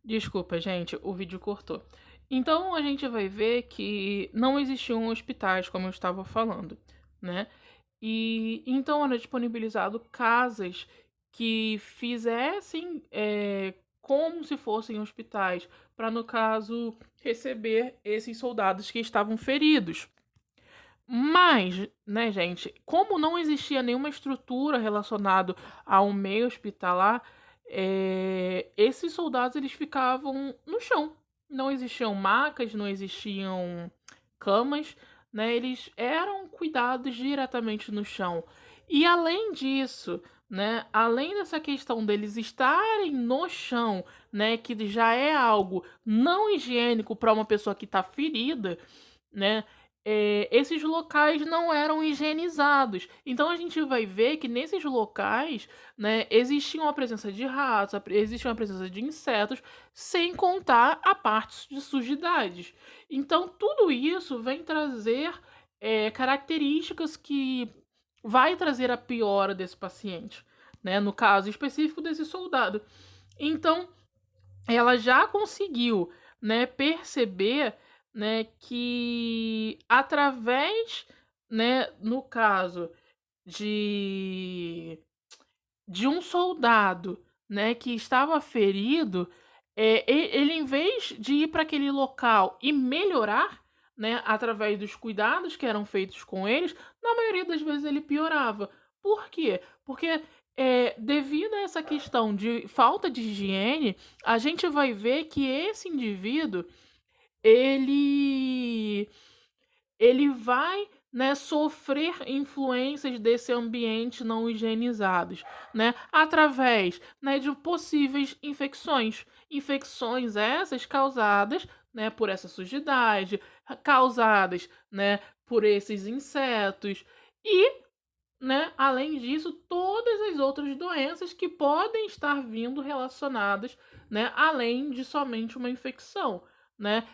Desculpa, gente, o vídeo cortou. Então a gente vai ver que não existiam hospitais, como eu estava falando, né? E então era disponibilizado casas que fizessem como se fossem hospitais, para no caso receber esses soldados que estavam feridos. Mas, né, gente, como não existia nenhuma estrutura relacionada ao meio hospitalar, esses soldados eles ficavam no chão. Não existiam macas, não existiam camas, né? Eles eram cuidados diretamente no chão. E além disso, né, além dessa questão deles estarem no chão, né, que já é algo não higiênico para uma pessoa que está ferida, né? Esses locais não eram higienizados. Então a gente vai ver que nesses locais, né, existia uma presença de ratos, existia uma presença de insetos, sem contar a parte de sujidades. Então tudo isso vem trazer características que vai trazer a piora desse paciente, né? No caso específico desse soldado. Então ela já conseguiu, né, perceber, né, que através, né, no caso de um soldado, né, que estava ferido, ele em vez de ir para aquele local e melhorar, né, através dos cuidados que eram feitos com eles, na maioria das vezes ele piorava. Por quê? Porque devido a essa questão de falta de higiene, a gente vai ver que esse indivíduo ele ele vai, né, sofrer influências desse ambiente não higienizados, né, através, né, de possíveis infecções. Infecções essas causadas, né, por essa sujidade, causadas, né, por esses insetos e, né, além disso, todas as outras doenças que podem estar vindo relacionadas, né, além de somente uma infecção, né?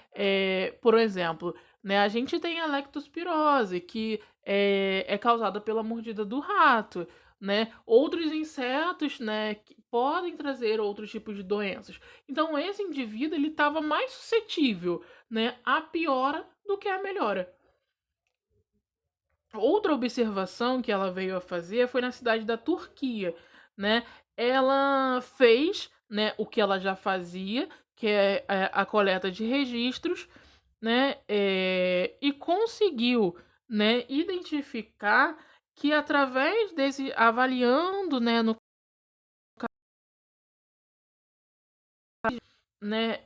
Por exemplo, né, a gente tem a leptospirose, que é causada pela mordida do rato, né? Outros insetos, né, que podem trazer outros tipos de doenças. Então, esse indivíduo ele estava mais suscetível, né, à piora do que à melhora. Outra observação que ela veio a fazer foi na cidade da Turquia, né? Ela fez, né, o que ela já fazia, que é a coleta de registros, né? E conseguiu, né, identificar que através desse avaliando, né, no né,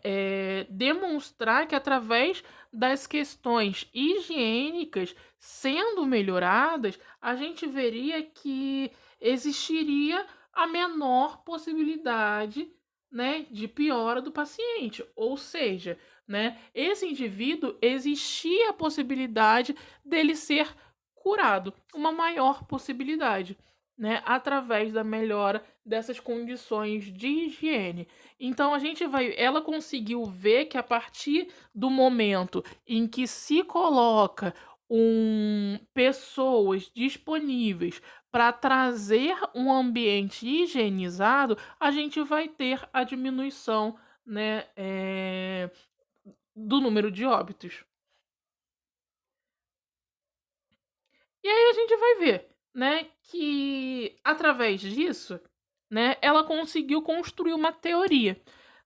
demonstrar que através das questões higiênicas sendo melhoradas, a gente veria que existiria a menor possibilidade, né, de piora do paciente. Ou seja, né, esse indivíduo existia a possibilidade dele ser curado, uma maior possibilidade, né, através da melhora dessas condições de higiene. Então a gente vai, ela conseguiu ver que a partir do momento em que se coloca pessoas disponíveis para trazer um ambiente higienizado, a gente vai ter a diminuição, né, do número de óbitos. E aí a gente vai ver, né, que através disso, né, ela conseguiu construir uma teoria,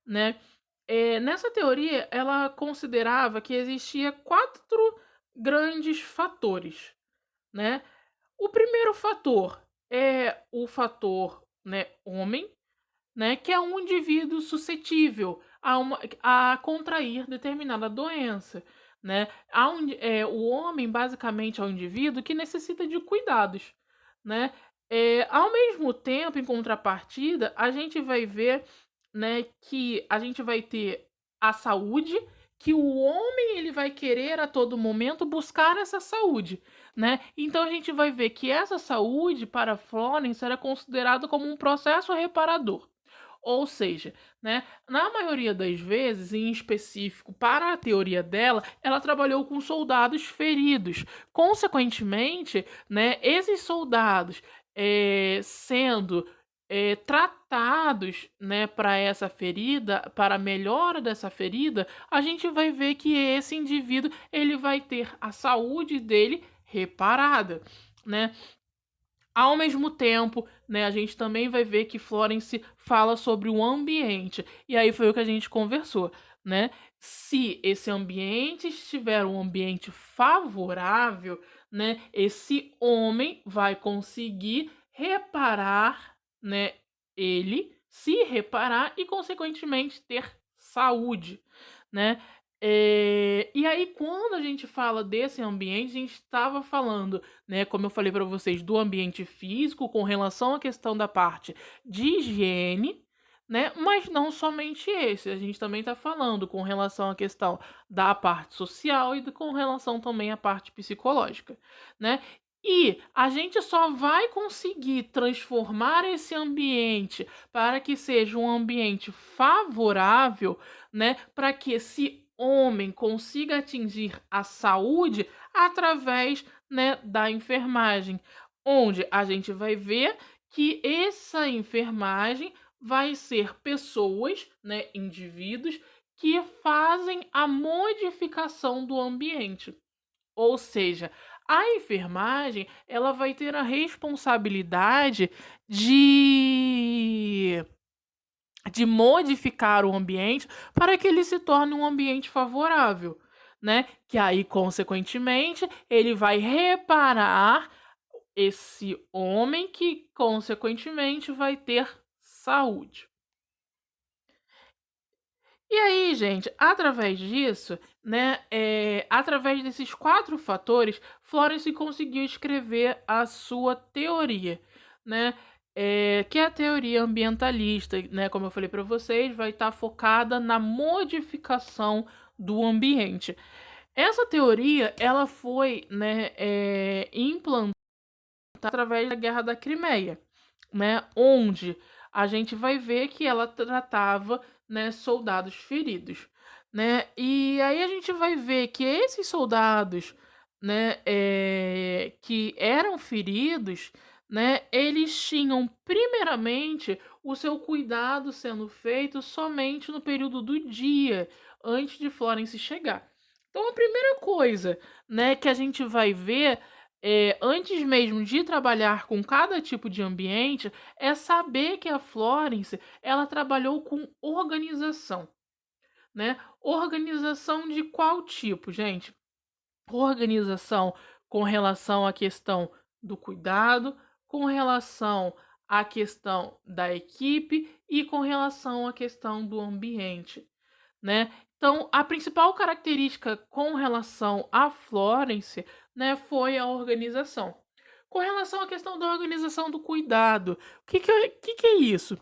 né? Nessa teoria, ela considerava que existia quatro grandes fatores, né? O primeiro fator é o fator, né, homem, né, que é um indivíduo suscetível a contrair determinada doença, né? O homem, basicamente, é um indivíduo que necessita de cuidados, né? Ao mesmo tempo, em contrapartida, a gente vai ver, né, que a gente vai ter a saúde, que o homem ele vai querer a todo momento buscar essa saúde, né? Então a gente vai ver que essa saúde para Florence era considerada como um processo reparador. Ou seja, né, na maioria das vezes, em específico para a teoria dela, ela trabalhou com soldados feridos. Consequentemente, né, esses soldados sendo tratados, né, para essa ferida, para a melhora dessa ferida, a gente vai ver que esse indivíduo ele vai ter a saúde dele reparada, né? Ao mesmo tempo, né, a gente também vai ver que Florence fala sobre o ambiente. E aí foi o que a gente conversou, né? Se esse ambiente estiver um ambiente favorável, né, esse homem vai conseguir reparar, né, ele se reparar e consequentemente ter saúde, né? E aí, quando a gente fala desse ambiente, a gente estava falando, né, como eu falei para vocês, do ambiente físico com relação à questão da parte de higiene, né? Mas não somente esse, a gente também está falando com relação à questão da parte social e com relação também à parte psicológica, né? E a gente só vai conseguir transformar esse ambiente para que seja um ambiente favorável, né, para que esse homem consiga atingir a saúde através, né, da enfermagem, onde a gente vai ver que essa enfermagem vai ser pessoas, né, indivíduos que fazem a modificação do ambiente. Ou seja, a enfermagem, ela vai ter a responsabilidade de de modificar o ambiente para que ele se torne um ambiente favorável, né? Que aí, consequentemente, ele vai reparar esse homem que, consequentemente, vai ter saúde. E aí, gente, através disso, né, através desses 4 fatores, Florence conseguiu escrever a sua teoria, né, que é a teoria ambientalista, né, como eu falei para vocês, vai estar focada na modificação do ambiente. Essa teoria, ela foi, né, implantada através da Guerra da Crimeia, né, onde a gente vai ver que ela tratava, né, soldados feridos, né? E aí a gente vai ver que esses soldados, né, que eram feridos, né, eles tinham primeiramente o seu cuidado sendo feito somente no período do dia, antes de Florence chegar. Então a primeira coisa, né, que a gente vai ver antes mesmo de trabalhar com cada tipo de ambiente, é saber que a Florence ela trabalhou com organização, né? Organização de qual tipo, gente? Organização com relação à questão do cuidado, com relação à questão da equipe e com relação à questão do ambiente, né? Então, a principal característica com relação a Florence, né, foi a organização. Com relação à questão da organização do cuidado, o que é isso?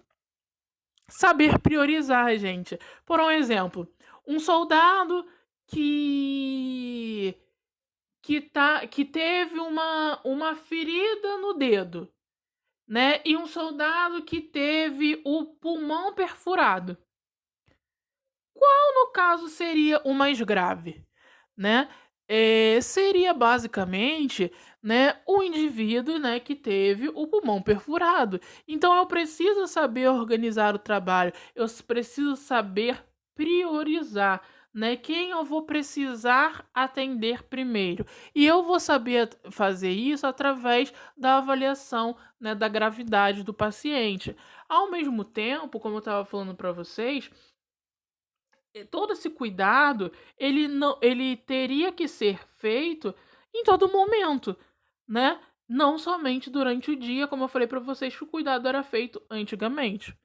Saber priorizar, gente. Por um exemplo, um soldado que que teve uma ferida no dedo, né? E um soldado que teve o pulmão perfurado. Qual, no caso, seria o mais grave, né? Seria basicamente, né, o indivíduo, né, que teve o pulmão perfurado. Então eu preciso saber organizar o trabalho, preciso saber priorizar, né, quem eu vou precisar atender primeiro. E eu vou saber fazer isso através da avaliação, né, da gravidade do paciente. Ao mesmo tempo, como eu estava falando para vocês, todo esse cuidado, ele teria que ser feito em todo momento, né? Não somente durante o dia, como eu falei para vocês, que o cuidado era feito antigamente,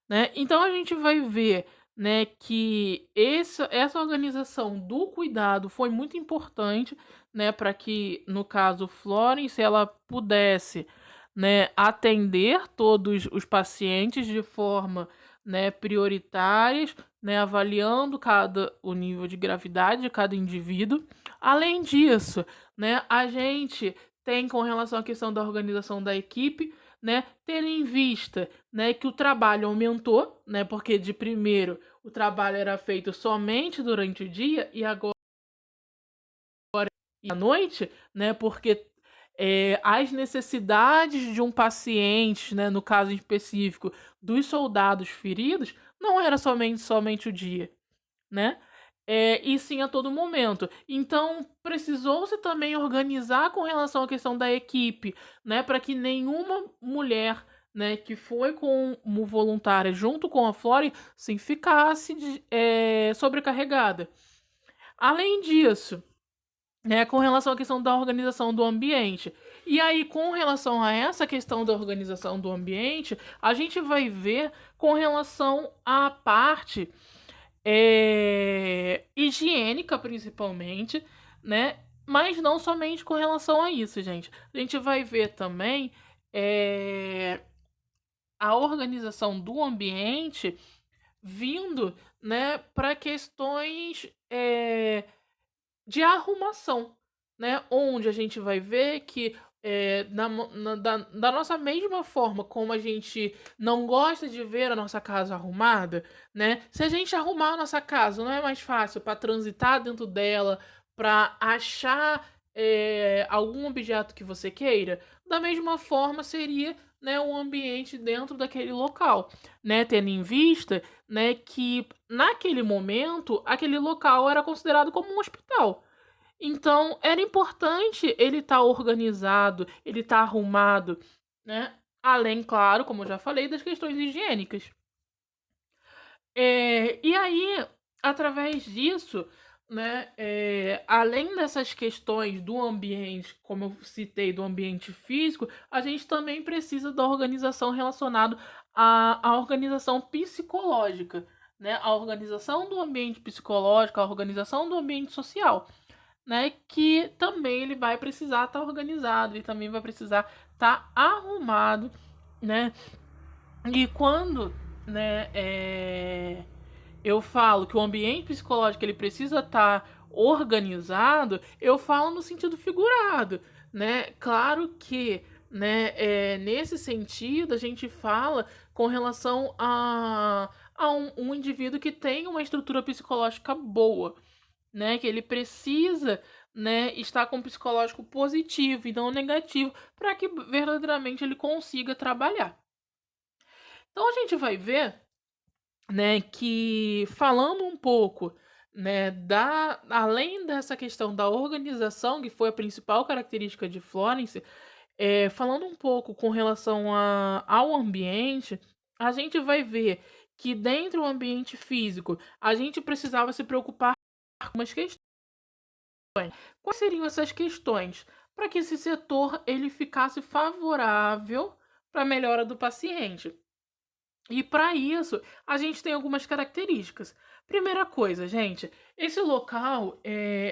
né? Então a gente vai ver, né, que essa organização do cuidado foi muito importante, né, para que, no caso, Florence, ela pudesse, né, atender todos os pacientes de forma, né, prioritárias, né, avaliando o nível de gravidade de cada indivíduo. Além disso, né, a gente tem com relação à questão da organização da equipe, né, ter em vista, né, que o trabalho aumentou, né, porque de primeiro o trabalho era feito somente durante o dia e agora à noite, né, porque as necessidades de um paciente, né, no caso específico dos soldados feridos, não era somente o dia, né? E sim a todo momento. Então, precisou-se também organizar com relação à questão da equipe, né, para que nenhuma mulher, né, que foi como voluntária junto com a Flore, sim, ficasse sobrecarregada. Além disso, né, com relação à questão da organização do ambiente. E aí, com relação a essa questão da organização do ambiente, a gente vai ver com relação à parte higiênica, principalmente, né? Mas não somente com relação a isso, gente. A gente vai ver também a organização do ambiente vindo, né, para questões de arrumação, né? Onde a gente vai ver que da nossa mesma forma como a gente não gosta de ver a nossa casa arrumada, né? Se a gente arrumar a nossa casa, não é mais fácil para transitar dentro dela, para achar algum objeto que você queira? Da mesma forma seria, né, o ambiente dentro daquele local, né? Tendo em vista, né, que naquele momento aquele local era considerado como um hospital. Então, era importante ele estar organizado, ele estar arrumado, né? Além, claro, como eu já falei, das questões higiênicas. E aí, através disso, né, além dessas questões do ambiente, como eu citei, do ambiente físico, a gente também precisa da organização relacionada à organização psicológica, né? A organização do ambiente psicológico, a organização do ambiente social, né, que também ele vai precisar estar organizado, ele também vai precisar estar arrumado, né? E quando, né, eu falo que o ambiente psicológico ele precisa estar organizado, eu falo no sentido figurado, né? Claro que, né, nesse sentido a gente fala com relação a um indivíduo que tem uma estrutura psicológica boa, né, que ele precisa, né, estar com um psicológico positivo e não negativo para que verdadeiramente ele consiga trabalhar. Então a gente vai ver, né, que falando um pouco, né, além dessa questão da organização, que foi a principal característica de Florence, falando um pouco com relação ao ambiente, a gente vai ver que dentro do ambiente físico, a gente precisava se preocupar com algumas questões. Quais seriam essas questões? Para que esse setor ele ficasse favorável para a melhora do paciente. E para isso, a gente tem algumas características. Primeira coisa, gente, esse local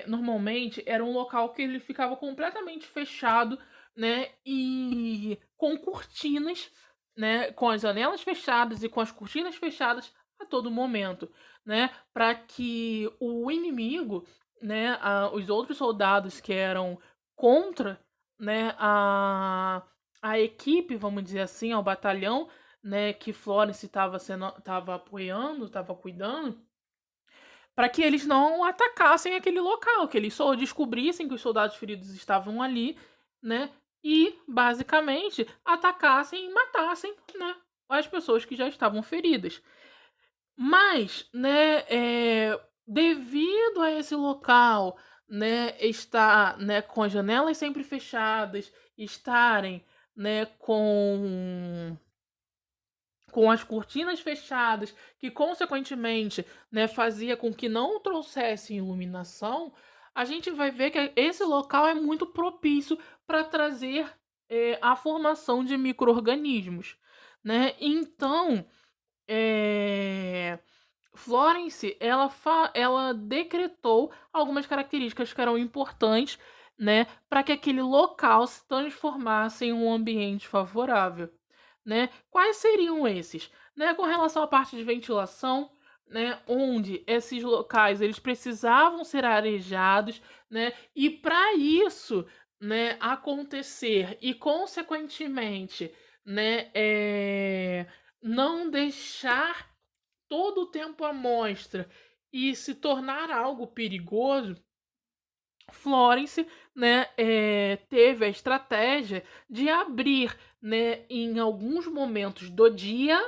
normalmente era um local que ele ficava completamente fechado, né? E com cortinas, né? Com as janelas fechadas e com as cortinas fechadas a todo momento, né? Para que o inimigo, né? Os outros soldados que eram contra, né? A equipe, vamos dizer assim, ao batalhão, né, que Florence estava apoiando, estava cuidando, para que eles não atacassem aquele local, que eles só descobrissem que os soldados feridos estavam ali, né, e basicamente atacassem e matassem, né, as pessoas que já estavam feridas. Mas, né, devido a esse local, né, estar, né, com as janelas sempre fechadas, estarem, né, com as cortinas fechadas, que consequentemente, né, fazia com que não trouxesse iluminação, a gente vai ver que esse local é muito propício para trazer a formação de micro-organismos, né? Então, Florence, ela decretou algumas características que eram importantes, né, para que aquele local se transformasse em um ambiente favorável, né? Quais seriam esses? Né, com relação à parte de ventilação, né, onde esses locais eles precisavam ser arejados, né? E para isso, né, acontecer e consequentemente, né, não deixar todo o tempo à mostra e se tornar algo perigoso, Florence, né, teve a estratégia de abrir, né, em alguns momentos do dia,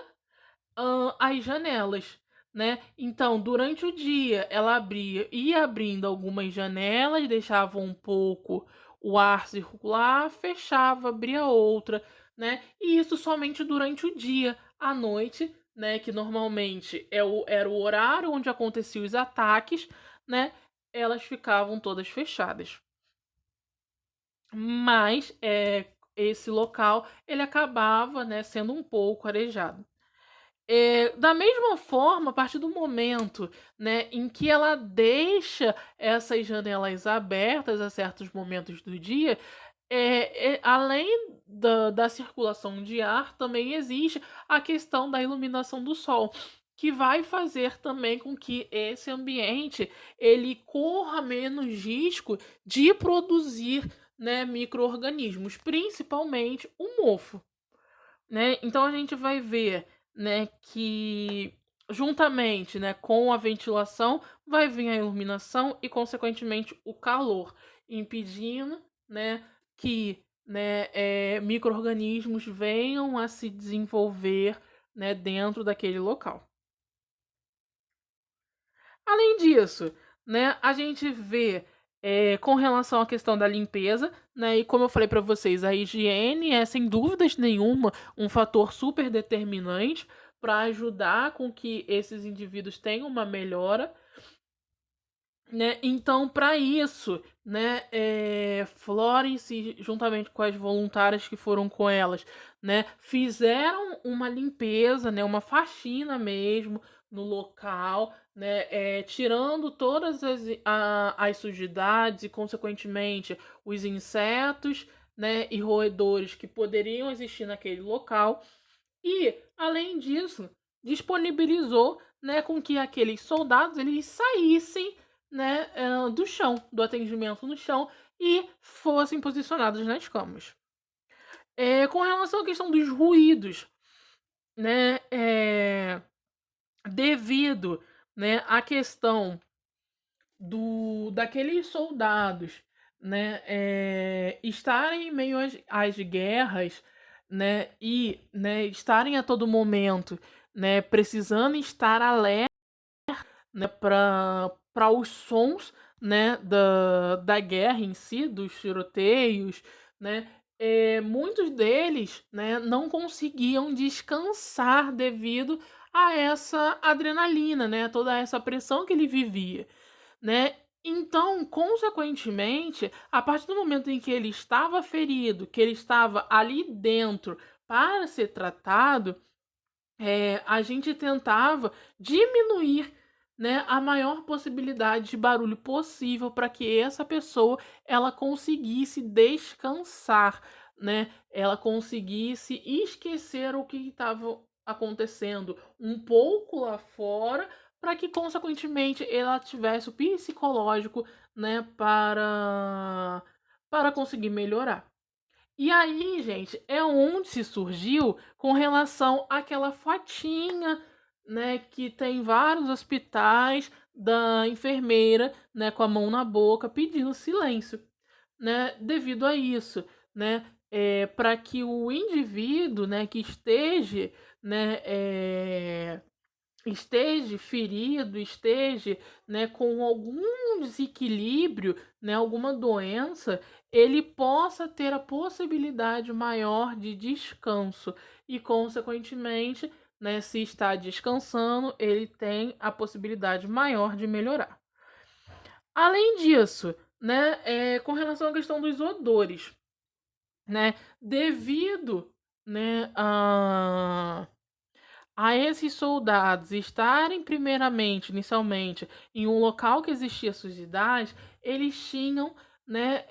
as janelas, né? Então, durante o dia, ela ia abrindo algumas janelas, deixava um pouco o ar circular, fechava, abria outra, né? E isso somente durante o dia. À noite, né, que normalmente era o horário onde aconteciam os ataques, né? Elas ficavam todas fechadas. Mas esse local ele acabava, né, sendo um pouco arejado. Da mesma forma, a partir do momento, né, em que ela deixa essas janelas abertas a certos momentos do dia, além da circulação de ar, também existe a questão da iluminação do sol, que vai fazer também com que esse ambiente ele corra menos risco de produzir, né, micro-organismos, principalmente o mofo, né? Então a gente vai ver, né, que juntamente, né, com a ventilação vai vir a iluminação e consequentemente o calor, impedindo, né, que, né, micro-organismos venham a se desenvolver, né, dentro daquele local. Além disso, né, a gente vê com relação à questão da limpeza, né, e como eu falei para vocês, a higiene é sem dúvidas nenhuma um fator super determinante para ajudar com que esses indivíduos tenham uma melhora, né? Então, para isso, né, Florence, juntamente com as voluntárias que foram com elas, né, fizeram uma limpeza, né, uma faxina mesmo no local, né, tirando todas as sujidades e, consequentemente, os insetos, né, e roedores que poderiam existir naquele local. E, além disso, disponibilizou, né, com que aqueles soldados eles saíssem, né, do chão, do atendimento no chão e fossem posicionados nas camas. Com relação à questão dos ruídos, né, devido, né, à questão daqueles soldados, né, estarem em meio às guerras, né, e, né, estarem a todo momento, né, precisando estar alerta, né, para os sons, né, da guerra em si, dos tiroteios, né, muitos deles, né, não conseguiam descansar devido a essa adrenalina, né, toda essa pressão que ele vivia, né? Então, consequentemente, a partir do momento em que ele estava ferido, que ele estava ali dentro para ser tratado, a gente tentava diminuir, né, a maior possibilidade de barulho possível para que essa pessoa ela conseguisse descansar, né? Ela conseguisse esquecer o que estava acontecendo um pouco lá fora, para que consequentemente ela tivesse o psicológico, né, para conseguir melhorar. E aí, gente, é onde se surgiu com relação àquela fotinha, né, que tem vários hospitais da enfermeira, né, com a mão na boca pedindo silêncio, né, devido a isso, né, para que o indivíduo, né, que esteja, né, esteja ferido, esteja, né, com algum desequilíbrio, né, alguma doença, ele possa ter a possibilidade maior de descanso e, consequentemente, né, se está descansando, ele tem a possibilidade maior de melhorar. Além disso, né, com relação à questão dos odores, né, devido, né, a esses soldados estarem primeiramente, inicialmente, em um local que existia sujidade, eles tinham, né,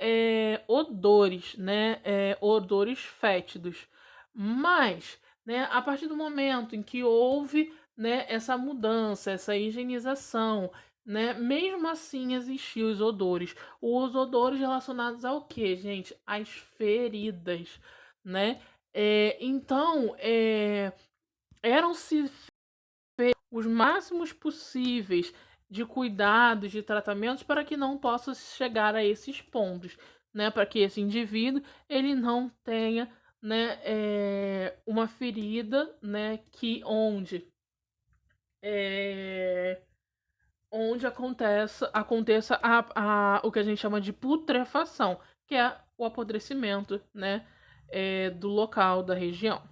odores, né, odores fétidos. Mas, né, a partir do momento em que houve, né, essa mudança, essa higienização, né, mesmo assim existiam os odores. Os odores relacionados ao quê, gente? Às feridas, né? Então, eram-se os máximos possíveis de cuidados, de tratamentos para que não possa chegar a esses pontos, né? Para que esse indivíduo ele não tenha, né, uma ferida, né, que é, onde aconteça o que a gente chama de putrefação, que é o apodrecimento, né, do local, da região.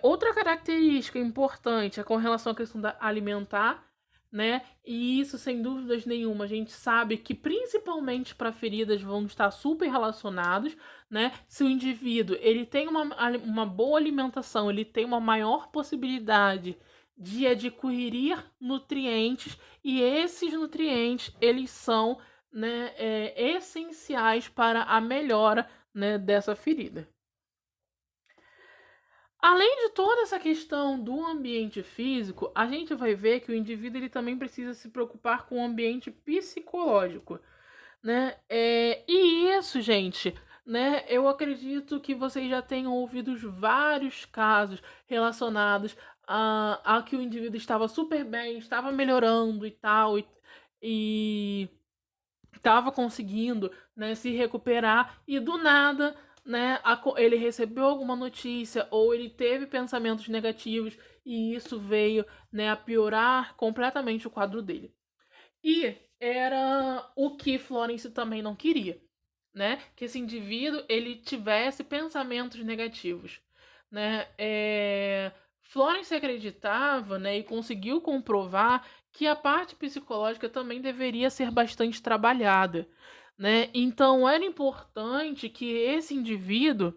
Outra característica importante é com relação à questão da alimentar, né? E isso, sem dúvidas nenhuma, a gente sabe que principalmente para feridas vão estar super relacionados, né? Se o indivíduo ele tem uma boa alimentação, ele tem uma maior possibilidade de adquirir nutrientes, e esses nutrientes eles são, né, essenciais para a melhora, né, dessa ferida. Além de toda essa questão do ambiente físico, a gente vai ver que o indivíduo ele também precisa se preocupar com o ambiente psicológico, né? E isso, gente, né? Eu acredito que vocês já tenham ouvido vários casos relacionados a que o indivíduo estava super bem, estava melhorando e tal, e estava conseguindo, né, se recuperar e do nada, né, ele recebeu alguma notícia ou ele teve pensamentos negativos e isso veio, né, a piorar completamente o quadro dele. E era o que Florence também não queria, né, que esse indivíduo ele tivesse pensamentos negativos, né? Florence acreditava, né, e conseguiu comprovar que a parte psicológica também deveria ser bastante trabalhada, né? Então era importante que esse indivíduo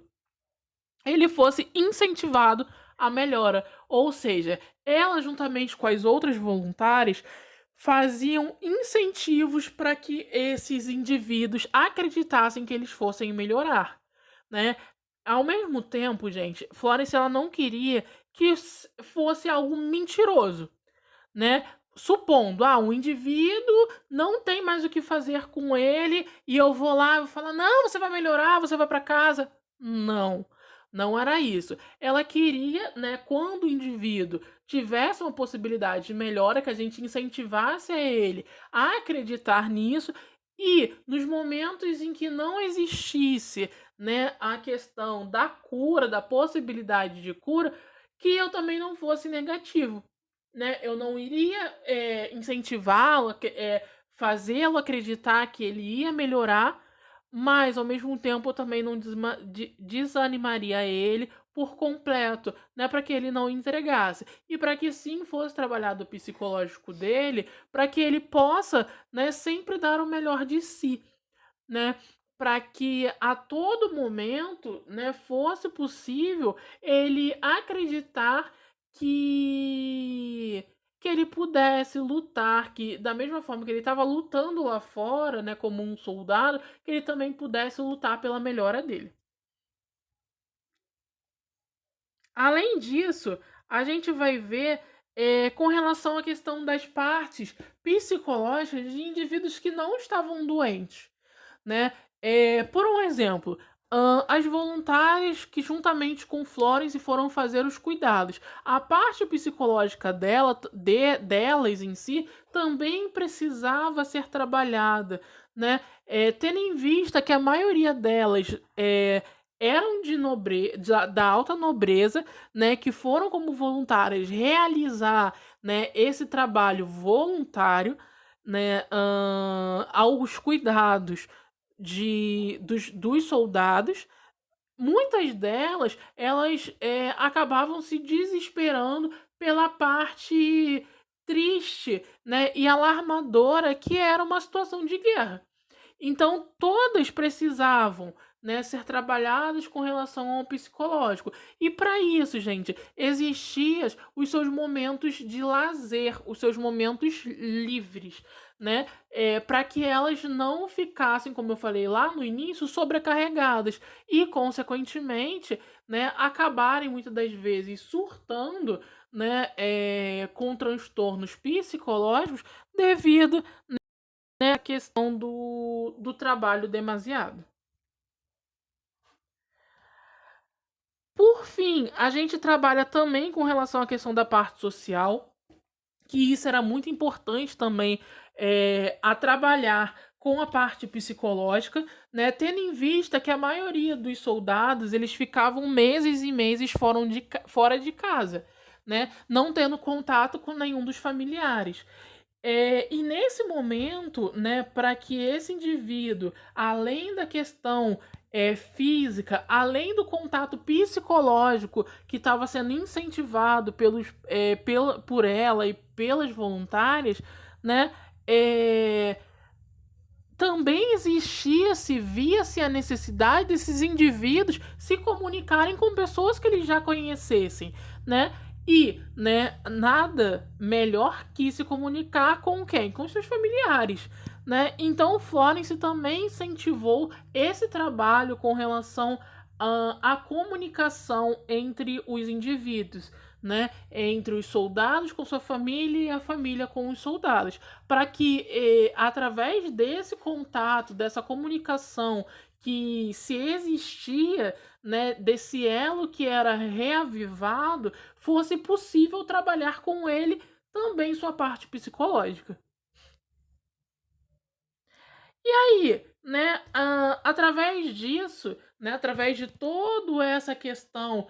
ele fosse incentivado à melhora, ou seja, ela juntamente com as outras voluntárias faziam incentivos para que esses indivíduos acreditassem que eles fossem melhorar, né? Ao mesmo tempo, gente, Florence ela não queria que fosse algo mentiroso, né? Supondo, um indivíduo não tem mais o que fazer com ele e eu vou lá e vou falar, não, você vai melhorar, você vai para casa. Não, não era isso. Ela queria, né, quando o indivíduo tivesse uma possibilidade de melhora, que a gente incentivasse a ele a acreditar nisso e nos momentos em que não existisse, né, a questão da cura, da possibilidade de cura, que eu também não fosse negativo, né? Eu não iria incentivá-lo, fazê-lo acreditar que ele ia melhorar, mas ao mesmo tempo eu também não desanimaria ele por completo, né? Para que ele não entregasse e para que sim fosse trabalhado o psicológico dele, para que ele possa, né, sempre dar o melhor de si, né? Para que a todo momento, né, fosse possível ele acreditar que que ele pudesse lutar, que da mesma forma que ele estava lutando lá fora, né, como um soldado, que ele também pudesse lutar pela melhora dele. Além disso, a gente vai ver com relação à questão das partes psicológicas de indivíduos que não estavam doentes, né? Por um exemplo, as voluntárias que juntamente com Florence foram fazer os cuidados. A parte psicológica delas em si também precisava ser trabalhada, né? Tendo em vista que a maioria delas eram da alta nobreza, né? Que foram como voluntárias realizar, né, esse trabalho voluntário, né, aos cuidados dos soldados. Muitas delas elas acabavam se desesperando pela parte triste, né, e alarmadora que era uma situação de guerra. Então, todas precisavam, né, ser trabalhadas com relação ao psicológico. E para isso, gente, existiam os seus momentos de lazer, os seus momentos livres, né? Para que elas não ficassem, como eu falei lá no início, sobrecarregadas e, consequentemente, né, acabarem muitas das vezes surtando, né, com transtornos psicológicos devido, né, a questão do trabalho demasiado. Por fim, a gente trabalha também com relação à questão da parte social, que isso era muito importante também a trabalhar com a parte psicológica, né? Tendo em vista que a maioria dos soldados eles ficavam meses e meses fora de casa, né? Não tendo contato com nenhum dos familiares. E nesse momento, né, para que esse indivíduo, além da questão física, além do contato psicológico que estava sendo incentivado por ela e pelas voluntárias, né, é, também via-se a necessidade desses indivíduos se comunicarem com pessoas que eles já conhecessem, né? E, né, nada melhor que se comunicar com quem? Com seus familiares, né? Então, Florence também incentivou esse trabalho com relação à comunicação entre os indivíduos, né? Entre os soldados com sua família e a família com os soldados, para que através desse contato, dessa comunicação que se existia, né, desse elo que era reavivado, fosse possível trabalhar com ele também sua parte psicológica. E aí, né, através disso, né, através de toda essa questão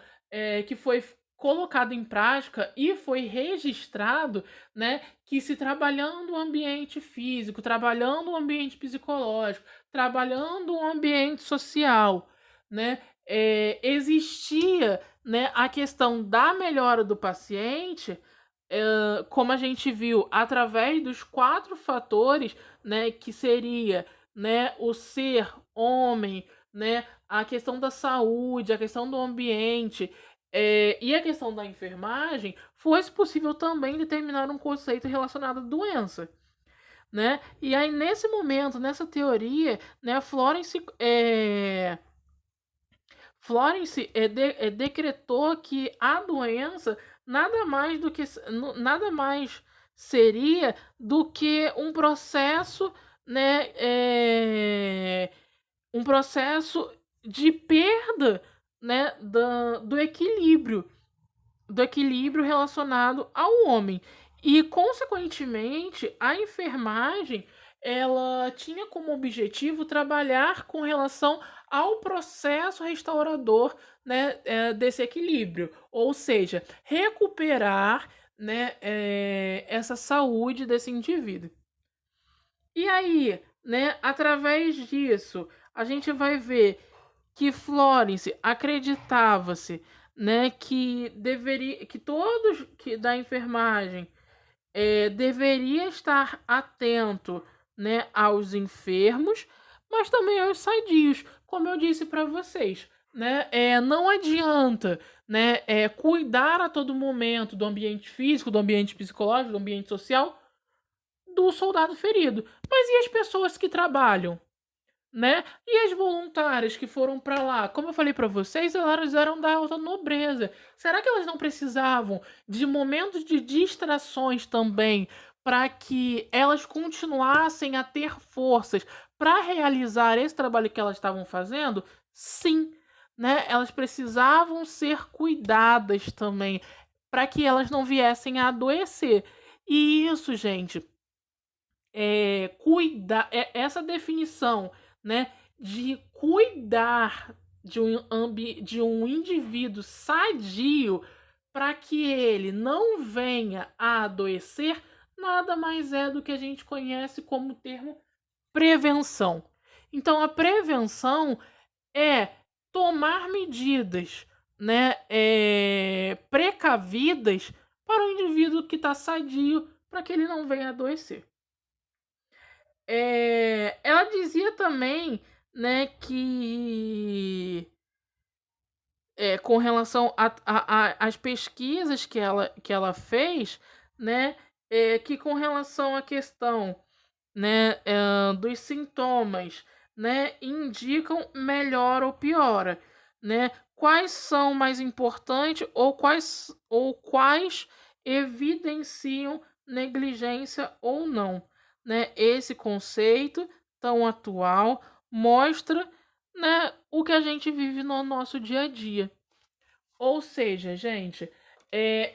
que foi colocado em prática e foi registrado, né, que se trabalhando o ambiente físico, trabalhando o ambiente psicológico, trabalhando o ambiente social, né, existia, né, a questão da melhora do paciente, como a gente viu, através dos 4 fatores, né, que seria, né, o ser homem, né, a questão da saúde, a questão do ambiente, e a questão da enfermagem, fosse possível também determinar um conceito relacionado à doença, né? E aí nesse momento, nessa teoria, né, Florence decretou que a doença nada mais seria do que um processo, né, um processo de perda, né, do equilíbrio relacionado ao homem. E, consequentemente, a enfermagem ela tinha como objetivo trabalhar com relação ao processo restaurador, né, desse equilíbrio, ou seja, recuperar, né, essa saúde desse indivíduo. E aí, né, através disso, a gente vai ver que Florence acreditava-se, né, que todos que da enfermagem deveria estar atento, né, aos enfermos, mas também aos sadios, como eu disse para vocês, né? Não adianta, né, cuidar a todo momento do ambiente físico, do ambiente psicológico, do ambiente social do soldado ferido. Mas e as pessoas que trabalham? Né? E as voluntárias que foram para lá, como eu falei para vocês, elas eram da alta nobreza. Será que elas não precisavam de momentos de distrações também para que elas continuassem a ter forças para realizar esse trabalho que elas estavam fazendo? Sim, né? Elas precisavam ser cuidadas também para que elas não viessem a adoecer. E isso, gente, cuidar, essa definição, né, de cuidar de um indivíduo sadio para que ele não venha a adoecer, nada mais é do que a gente conhece como termo prevenção. Então, a prevenção é tomar medidas, né, precavidas para o indivíduo que está sadio, para que ele não venha a adoecer. Ela dizia também, né, que com relação às pesquisas que ela fez, né, que com relação à questão, né, dos sintomas, né, indicam melhor ou piora, né? Quais são mais importantes ou quais evidenciam negligência ou não, né? Esse conceito tão atual mostra, né, o que a gente vive no nosso dia a dia. Ou seja, gente,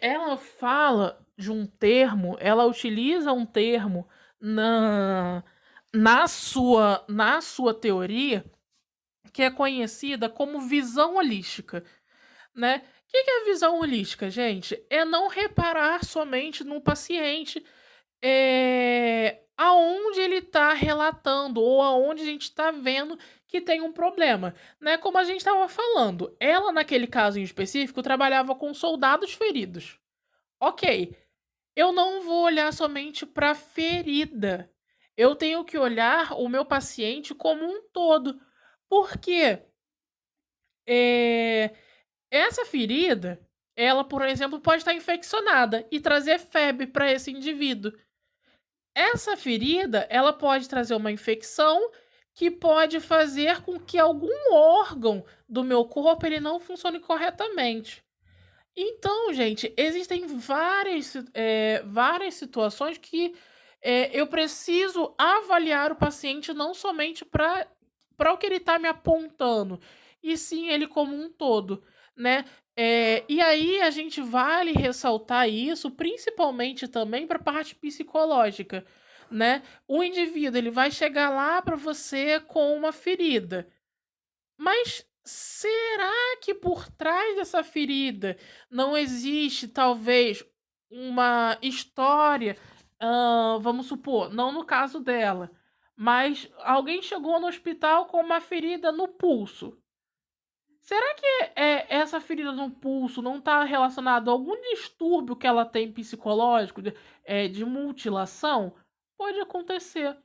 ela fala de um termo, ela utiliza um termo na, na sua teoria que é conhecida como visão holística, né? O que é a visão holística, gente? É não reparar somente no paciente aonde ele está relatando ou aonde a gente está vendo que tem um problema, né? Como a gente estava falando, ela naquele caso em específico trabalhava com soldados feridos. Ok, eu não vou olhar somente para a ferida. Eu tenho que olhar o meu paciente como um todo. Porque é, essa ferida, ela, por exemplo, pode estar infeccionada e trazer febre para esse indivíduo. Essa ferida, ela pode trazer uma infecção que pode fazer com que algum órgão do meu corpo ele não funcione corretamente. Então, gente, existem várias situações que eu preciso avaliar o paciente não somente para o que ele está me apontando, e sim ele como um todo, né? E aí a gente vale ressaltar isso, principalmente também para a parte psicológica, né? O indivíduo ele vai chegar lá para você com uma ferida, mas será que por trás dessa ferida não existe talvez uma história? Vamos supor, não no caso dela, mas alguém chegou no hospital com uma ferida no pulso. Será que essa ferida no pulso não está relacionada a algum distúrbio que ela tem psicológico, de mutilação? Pode acontecer,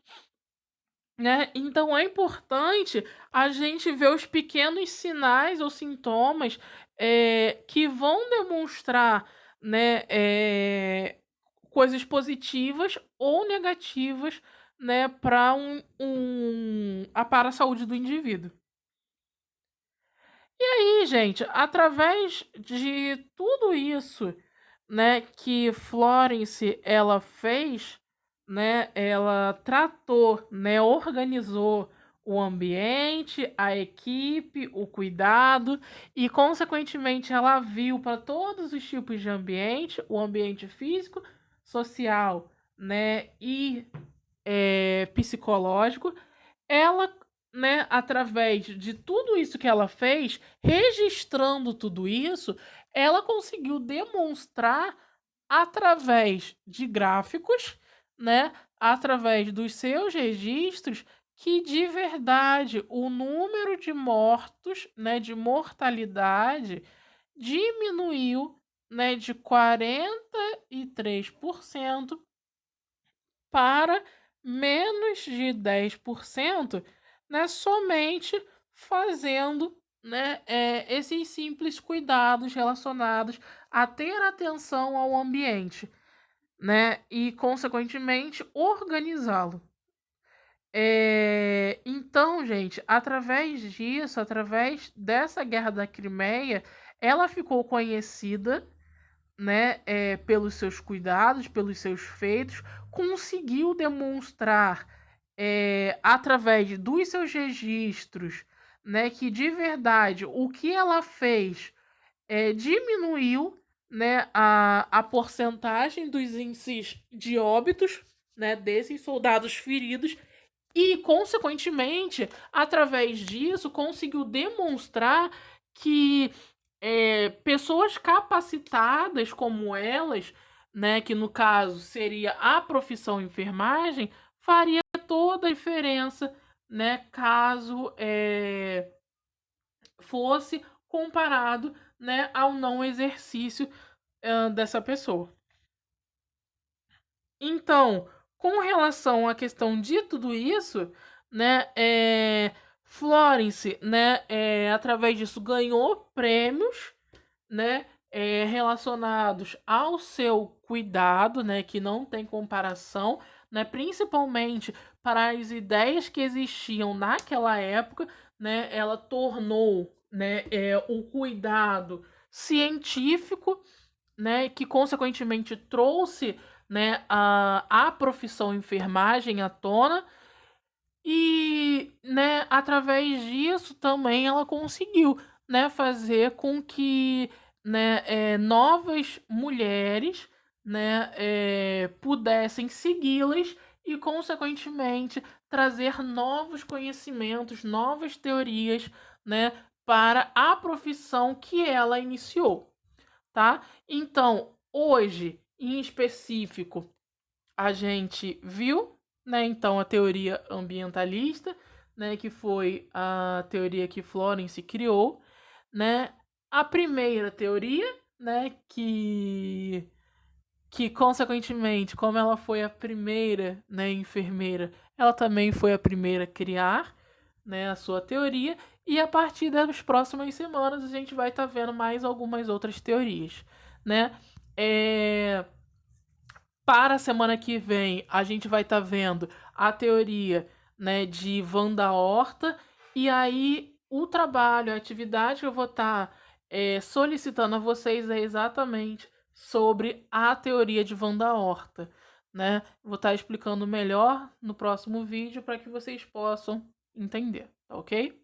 né? Então é importante a gente ver os pequenos sinais ou sintomas que vão demonstrar, né, coisas positivas ou negativas, né, para a saúde do indivíduo. E aí, gente, através de tudo isso, né, que Florence ela fez, né, ela tratou, né, organizou o ambiente, a equipe, o cuidado e, consequentemente, ela viu para todos os tipos de ambiente, o ambiente físico, social, né, e psicológico, ela, né, através de tudo isso que ela fez, registrando tudo isso, ela conseguiu demonstrar através de gráficos, né, através dos seus registros, que de verdade o número de mortos, né, de mortalidade diminuiu, né, de 43% para menos de 10%, né, somente fazendo, né, esses simples cuidados relacionados a ter atenção ao ambiente, né, e consequentemente organizá-lo. Então, gente, através disso, através dessa guerra da Crimeia, ela ficou conhecida, né, pelos seus cuidados, pelos seus feitos, conseguiu demonstrar, através dos seus registros, né, que de verdade o que ela fez diminuiu, né, a porcentagem dos índices de óbitos, né, desses soldados feridos e, consequentemente, através disso, conseguiu demonstrar que pessoas capacitadas como elas, né, que no caso seria a profissão enfermagem, faria toda a diferença, né, caso fosse comparado, né, ao não exercício dessa pessoa. Então, com relação à questão de tudo isso, né, Florence, né, através disso ganhou prêmios, né, relacionados ao seu cuidado, né, que não tem comparação, né, principalmente para as ideias que existiam naquela época, né, ela tornou, né, o cuidado científico, né, que consequentemente trouxe, né, a profissão enfermagem à tona e, né, através disso também ela conseguiu, né, fazer com que, né, novas mulheres, né, pudessem segui-las e, consequentemente, trazer novos conhecimentos, novas teorias, né, para a profissão que ela iniciou, tá? Então, hoje, em específico, a gente viu, né, então a teoria ambientalista, né, que foi a teoria que Florence criou, né? A primeira teoria, né, que consequentemente, como ela foi a primeira, né, enfermeira, ela também foi a primeira a criar, né, a sua teoria, e a partir das próximas semanas a gente vai estar vendo mais algumas outras teorias, né? Para a semana que vem a gente vai estar vendo a teoria, né, de Wanda Horta, e aí o trabalho, a atividade que eu vou estar solicitando a vocês é exatamente sobre a teoria de Wanda Horta, né? Vou estar explicando melhor no próximo vídeo para que vocês possam entender, tá ok?